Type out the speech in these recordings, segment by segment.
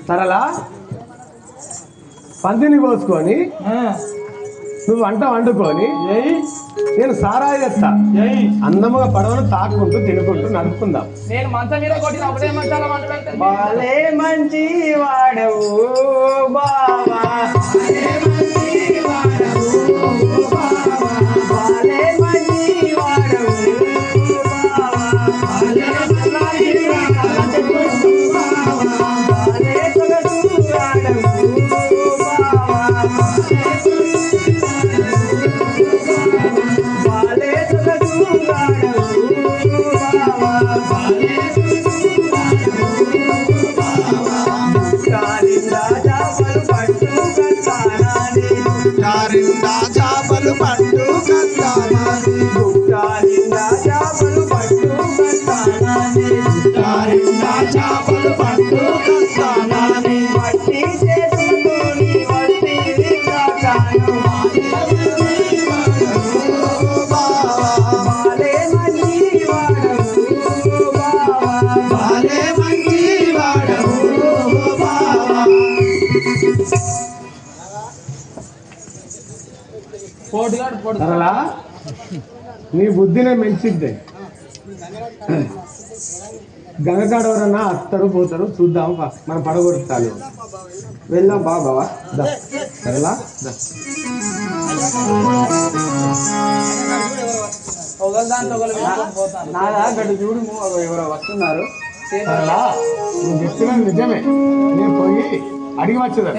సరళా పందిని కోసుకొని నువ్వు వంట వండుకొని నేను సారాయి తెస్తా, అందముగా పడవను తాకుంటూ తినుకుంటూ నడుపుకుందాం. నేను మంచం మీద కొట్టిన ఒకటే మంచాల బాలే మంచి వాడవు బావా, బాలే మంచి వాడవు చాపలు పట్టు కట్టామని, చాపలు పట్టు కట్టామని, వట్టి చేతులతోని వట్టి విగ్రహాలు బాలే మంచి వాడవు బావా, బాలే మంచి వాడవు బావా. సరళా నీ బుద్ధినే మెచ్చిద్దే. గంగకాడవరన్నా వస్తారు పోతారు చూద్దాం, మనం పడగొడతాను. వెళ్దాం బాబా. సరళా నాదా గడ్డు చూడు ఎవరో వస్తున్నారు. సరళా నువ్వు చెప్తున్నది నిజమే, నేను పోయి అడిగి వచ్చేదా.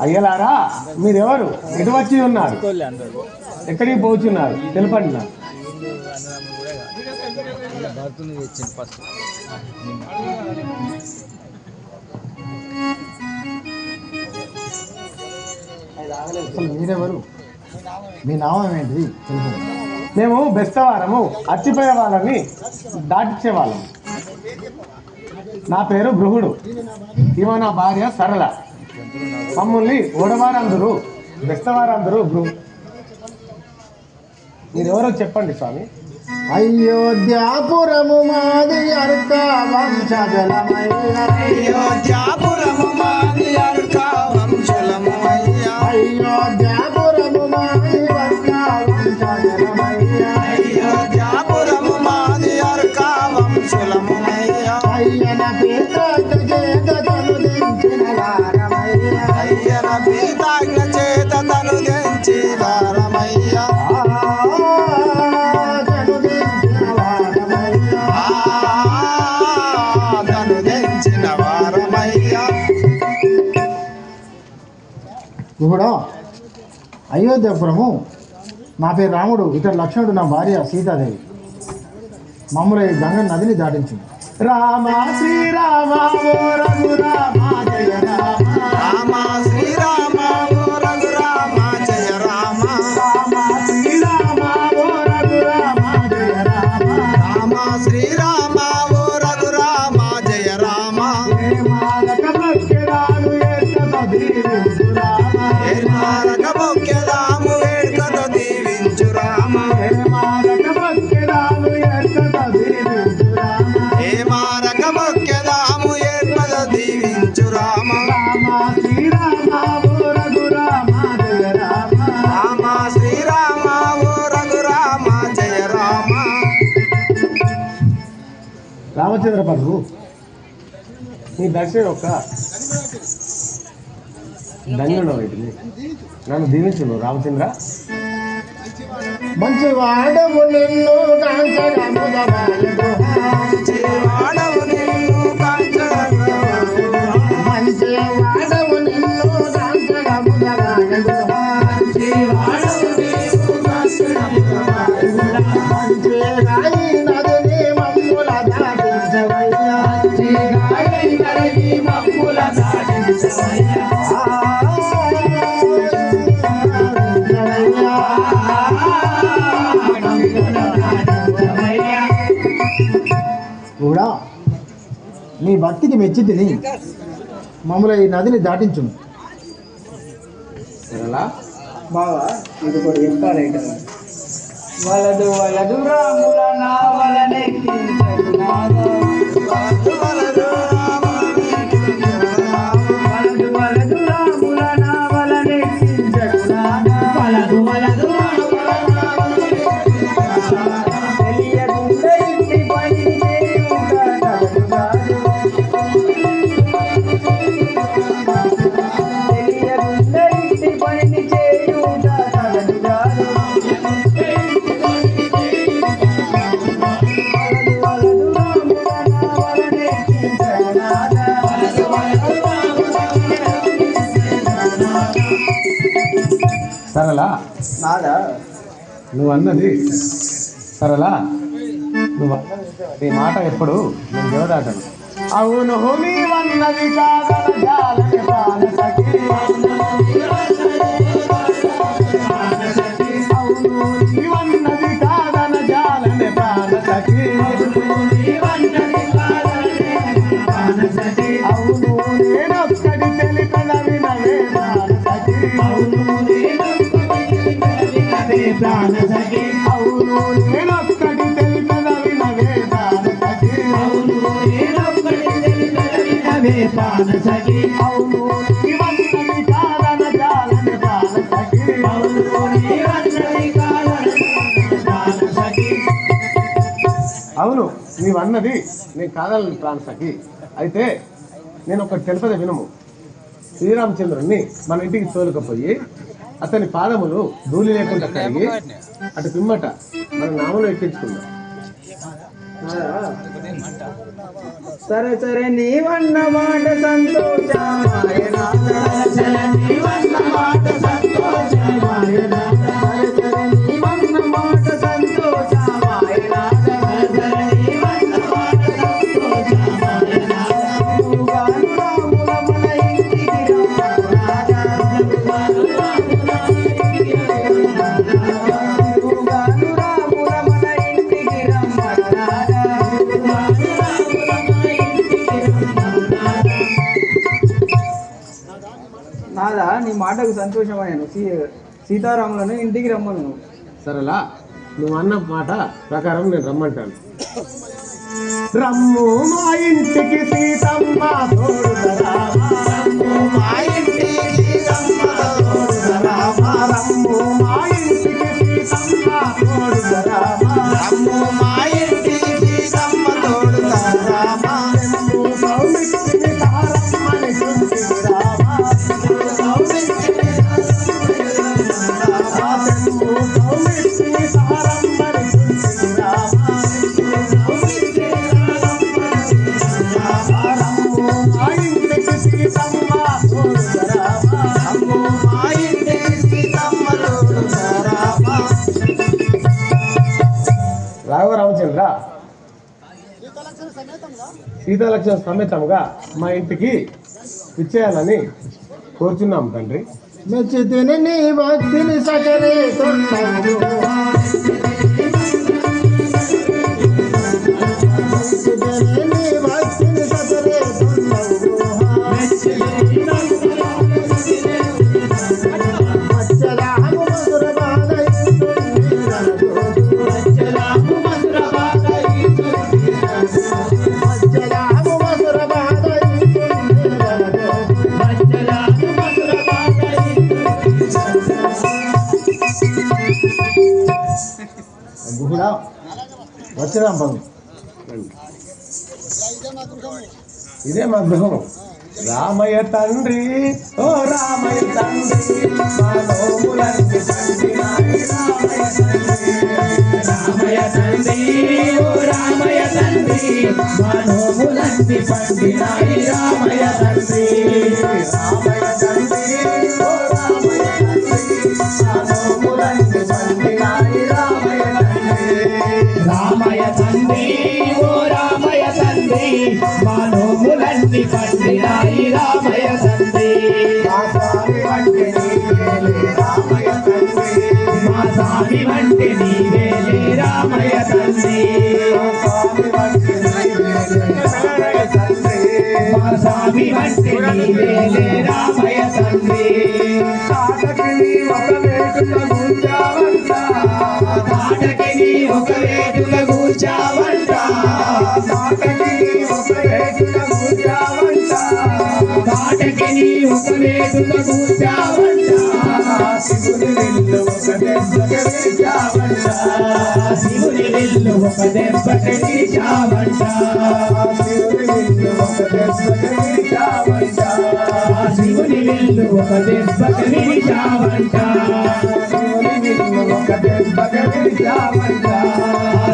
అయ్యలారా మీరెవరు, ఎటు వచ్చి ఉన్నారు, ఎక్కడికి పోతున్నారు తెలపండి నాకు. అసలు మీరెవరు, మీ నామం ఏంటిది? మేము బెస్తవారము, అచ్చిపోయే వాళ్ళని దాటించే వాళ్ళం. నా పేరు బృహుడు, ఈమె నా భార్య సరళ. మమ్మల్ని ఓడవారందరూ బెస్తవారందరూ మీరెవరో చెప్పండి స్వామి. అయోధ్యాపురము మాది అర్క వంశజలమయ్య, అయోధ్యాపురము మాది అర్క వంశజలమయ్య, అయోధ్యాపురము మాది అర్క వంశజలమయ్య, అయోధ్యాపురము మాది అర్క వంశజలమయ్య, అయ్యన పితృ చేత తను దించిన వారమయ్య, అయ్యన పితాజ్ఞ చేత తను దించి వారమయ్య, తను దించిన వారమయ్య. కూడా అయోధ్యాపురము, నా పేరు రాముడు, ఇతడు లక్ష్మణుడు, నా భార్య సీతాదేవి. మమ్మల్ని గంగ నదిని దాటించింది. రామ శ్రీరామ ఓ రఘురామ జయ రామ, రామ శ్రీరామ ఓ రఘురామ జయ రామ, రామ శ్రీరామ ఓ రఘురామ జయ రామ, రామ శ్రీరామ ఓ రఘురామ జయ రామ, మారక భక్తురాలు ఏకత దీవించు రామ, మారక భక్తురాము వేడుకతో దీవించు రామ, మారక భక్తురాలు ఏకత దీవించు రామ, మారక భక్తురాము ఏర్పద దీవించు రామ, రామ శ్రీరామ ఓ రఘురామ జయ రామ, రామ శ్రీరామ ఓ రఘురామ జయ రామ. రామచంద్ర ప్రభు నీ దర్శనం ఒక ధన్యుడు వీటిని నన్ను దీవించును రామచంద్ర. మంచి వాడవు నిన్ను కాంచనముదబాలెను, వాడవు నిన్ను కాంచనముదబాలెను, మంచి వాడవు నిన్ను కాంచనముదబాలెను, మంచి రాయి నదిని మమ్ముల దాటించవయ్యా, కూడా నీ భక్తికి మెచ్చి తిని మమ్మల్ని ఈ నదిని దాటించును. సరేలా బావా ఇది కూడా చెప్పాలి కదా. వలదు వలదు రాముల నావలనెక్కించకు నాదా. వలదు వలదు రాముల నావలనెక్కించకు నాదా. వలదు వలదు తెలియకుండా ఇంటి పని చేయుట తగదు కాదు. తెలియకుండా ఇంటి పని చేయుట తగదు కాదు. సరళా నాదా నువ్వు అన్నది సరళా నువ్వు అన్నది నీ మాట ఎప్పుడు నేను జవదాటను. అవును నీవన్నది కాదన జాలని బాలసఖి. అవును నీవన్నది కాదన జాలని బాలసఖి. అవును నేనొక్కడి తెలికన వినవే బాలసఖి. అవును నేనొక్కడి తెలికన వినవే బాలసఖి. అవును నీవన్నది కాదన జాలని బాలసఖి. అవును నీవన్నది నేను కాదని ప్రాణసఖి. అయితే నేను ఒకటి తెలుపదే వినము. శ్రీరామచంద్రుణ్ణి మన ఇంటికి తోలుకపోయి అతని పాదములు ధూళి లేకుండా కడిగి అటు పిమ్మట మన నామను ఎక్కించుకుందాం. సరే సరే నీవన్న మాట సంతోషమాయ నాదా. సరే నీవన్న మాట సంతోషమాయ నాదా. సరే నీవన్న మాట సంతోషమాయ నాదా. సరే నీవన్న మాట సంతోషమాయ నాదా. నువ్వుగాను రాముల మన ఇంటికి రమ్మను నాదా. నువ్వుగాను రాముల మన ఇంటికి రమ్మను నాదా. నువ్వుగాను రాముల మన ఇంటికి రమ్మను నాదా. నాదా నీ మాటకు సంతోషమయ్యాను. సీతారాములను ఇంటికి రమ్మను. సరేలా నువ్వు అన్న మాట ప్రకారం నేను రమ్మంటాను. రమ్ము మా ఇంటికి సీతమ్మ తోడుదరామా. రమ్ము మా ఇంటికి సీతమ్మ తోడుదరామా. రమ్ము మా ఇంటికి సీతమ్మ తోడుదరామా. రమ్ము మా ఇంటికి సీతమ్మ తోడుదరామా. రమ్ము సౌమిత్రిని తారమ్మని చుంటిని రామా. రమ్ము సౌమిత్రిని తారమ్మని చుంటిని రామా. రాఘవరామచంద్ర సీతాలక్ష్మణ సమేతంగా మా ఇంటికి విచ్చేయాలని కోరుచున్నాం తండ్రి. మెచ్చితిని నీ భక్తిని సకరే తొండవు. మెచ్చితిని నీ భక్తిని సకరే తొండవు. మచ్చలాగు మధుర బాధ మచ్చలాగు మధుర బాధ మచ్చలాగు మధుర బాధ మచ్చలాగు మధుర బాధ. గుహుడా వచ్చినాం బాబు. ఇదే మా గృహం. రామయ్య తండ్రి ఓ రామయ్య తండ్రి మా నోములన్నీ పండినాయి రామయ్య తండ్రి. రామయ్య తండ్రి ఓ రామయ్య తండ్రి మా నోములన్నీ పండినాయి రామయ్య తండ్రి. రామయ్య తండ్రి ఓ రామయ్య తండ్రి మా నోములన్నీ పండినాయి రామయ్య తండ్రి. రామయ్య తండ్రి ఓ రామయ్య తండ్రి మా నోములన్నీ పండినాయి రామయ్య తండ్రి. మా స్వామి వంటి నీవేలే రామయ్య తండ్రి. మా స్వామి వంటి నీవేలే రామయ్య తండ్రి. మా స్వామి వంటి నీవేలే రామయ్య తండ్రి. మా స్వామి వంటి నీవేలే రామయ్య తండ్రి. వేడుక కూర్చావంట శివుని విల్లు ఒక దెబ్బకి విరిచావంట శివుని విల్లు ఒక దెబ్బకి విరిచావంట శివుని విల్లు ఒక దెబ్బకి విరిచావంట శివుని విల్లు ఒక దెబ్బకి విరిచావంట శివుని విల్లు ఒక దెబ్బకి విరిచావంట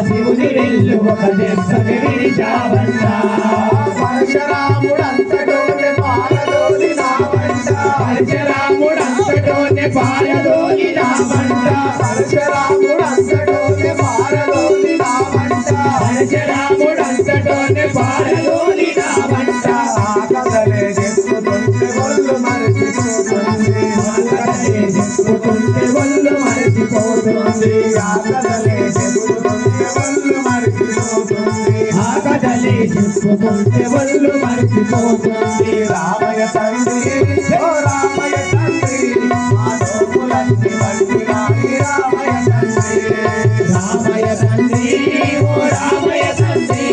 శివుని విల్లు ఒక దెబ్బకి విరిచావంట పరశురాముడంతటోనే పారదోలినావంట పరశురాముడంతటోనే పారదోలినావంట పరశురాముడంతటోనే పారదోలినావంట పరశురాముడంతటోనే పారదోలినావంట కథలే చెప్పుతుంటే ఒళ్ళు మరిచిపోతుంది కథలే చెప్పుకుంటే ఒళ్ళు మరిచిపోతుంది కథలే చెప్పుతుంటే ఒళ్ళు మరిచిపోతుంది ఆ కథలే చెప్పుకుంటే ఒళ్ళు మరిచిపోతుంది రామయ్య తండ్రి ఓ రామయ్య తండ్రి మా నోములన్నీ పట్టినాయి రామయ్య తండ్రి రామయ్య తండ్రి ఓ రామయ్య తండ్రి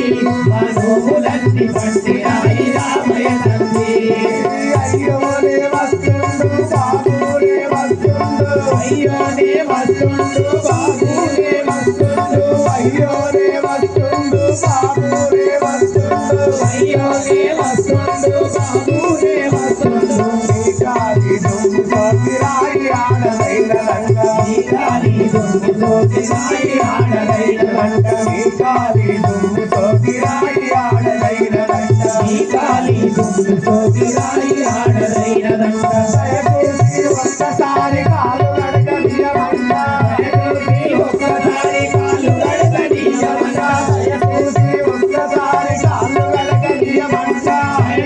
మా నోములన్నీ పండినాయి రామయ్య తండ్రి అయ్యోనే వస్తుండు బాబునే వస్తుండు అయ్యోనే వస్తుండు బాబునే వస్తుండు అయ్యోనే వస్తుండు బాబునే వస్తుండు అయ్యోనే వస్తుండు బాబునే వస్తుండు ఈ గాలి దుమ్ము సోకిరాయి ఆడదైనదంట ఈ గాలి దుమ్ము సోకిరాయి ఆడదైనదంట ఈ గాలి దుమ్ము సోకిరాయి ఆడదైనదంట ఈ గాలి దుమ్ము సోకిరాయి ఆడదైనదంట దయచేసి ఒక్కసారి కాలు గడగడియమంట ఒక్కసారి కాలు గడగడియమంట దయచేసి ఒక్కసారి కాలు గడగడియమంట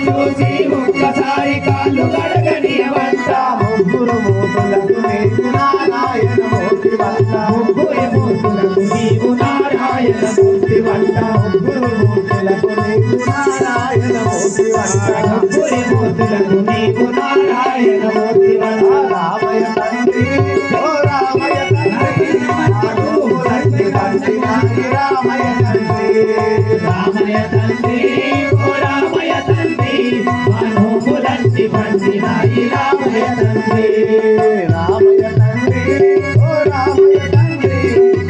చూసి ఒక్కసారి కాళ్ళు గడగనియమంట ముగ్గురు మూతులకు నీకు నారాయణ మూర్తి వల్ల ముగ్గురు మూర్తులకు నీవు నారాయణ మూర్తి వంట ముగ్గురు మూతులకు నీకు నారాయణ మూర్తి వల్ల ముగ్గురు మూర్తులకు నీవు నారాయణ మూర్తి వంట రామయ్య తండ్రి ఓ రామయ్య తండ్రి నాడుములంటి తండ్రి నాటి రామయ్య తండ్రి రామయ్య తండ్రి ఓ రామయ్య తండ్రి మనోములంటి పండినాయి రామయ్య తండ్రి రామయ్య తండ్రి ఓ రామయ్య తండ్రి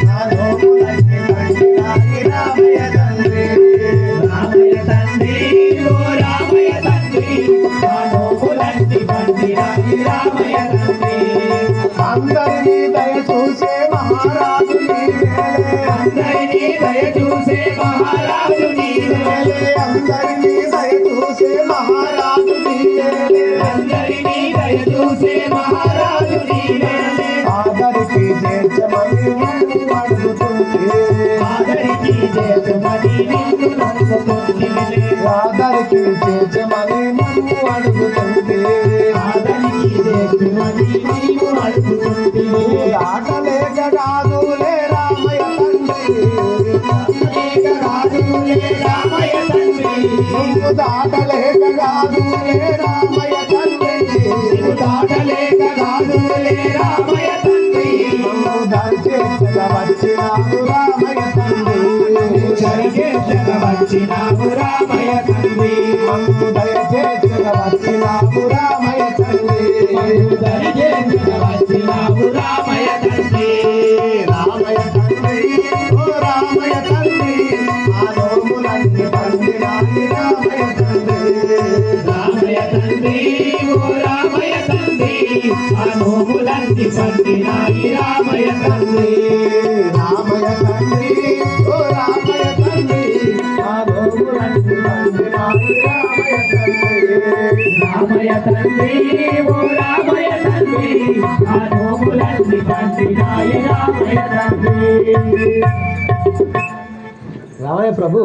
నాడుములంటి తండ్రి నాటి రామయ్య తండ్రి రామయ్య తండ్రి ఓ రామయ్య తండ్రి మనోములంటి పండినాయి రామయ్య తండ్రి అందరినీ దయ చూసే మహారాజు నీవేలే అందరినీ దయ చూసే మహారాజు నీవేలే అందరినీ దయ చూసే మహారాజు నీవేలే అందరినీ దయ చూసే మహారాజు నీవేలే ఆదరికి చేర్చమని నిన్ను అడుగుతుంది ఆదరికి చేతుమని నిన్ను నమ్ముకుంటివిలే ఆదరికి చేర్చమని నన్ను అడుగుతుంది ఆదరికి చేతుమని నీవు అడుగుతుంటివి ఆటలేక కాదులే రామయ్య తండ్రి అనేక రాజులే రామయ్య తండ్రి నువ్వు దాటలేక కాదులే రామయ్య తండ్రి నీవు దాటలేక రాజులే రామయ్య తండ్రి నువ్వు దయచేసగా వచ్చినావు రామయ్య తండ్రి జరిగేసగా వచ్చినావు రామయ్య తండ్రి నువ్వు దయచేసగా వచ్చినావు రామయ్య తండ్రి జరిగేసగా వచ్చినావు రామయ్య తండ్రి రామయ్య తండ్రి ఓ రామయ్య తండ్రి ఆ నోములన్నీ పండినాయి రామయ్య తండ్రి రామయ్య తండ్రి ఓ రామయ్య తండ్రి ఆ నోములన్నీ పండినాయి రామయ్య తండ్రి రామయ్య తండ్రి ఓ రామయ్య తండ్రి ఆ నోములన్నీ పండినాయి రామయ్య తండ్రి రామయ్య తండ్రి ఓ రామయ్య తండ్రి ఆ నోములన్నీ పండినాయి రామయ్య తండ్రి రామయ్య ప్రభు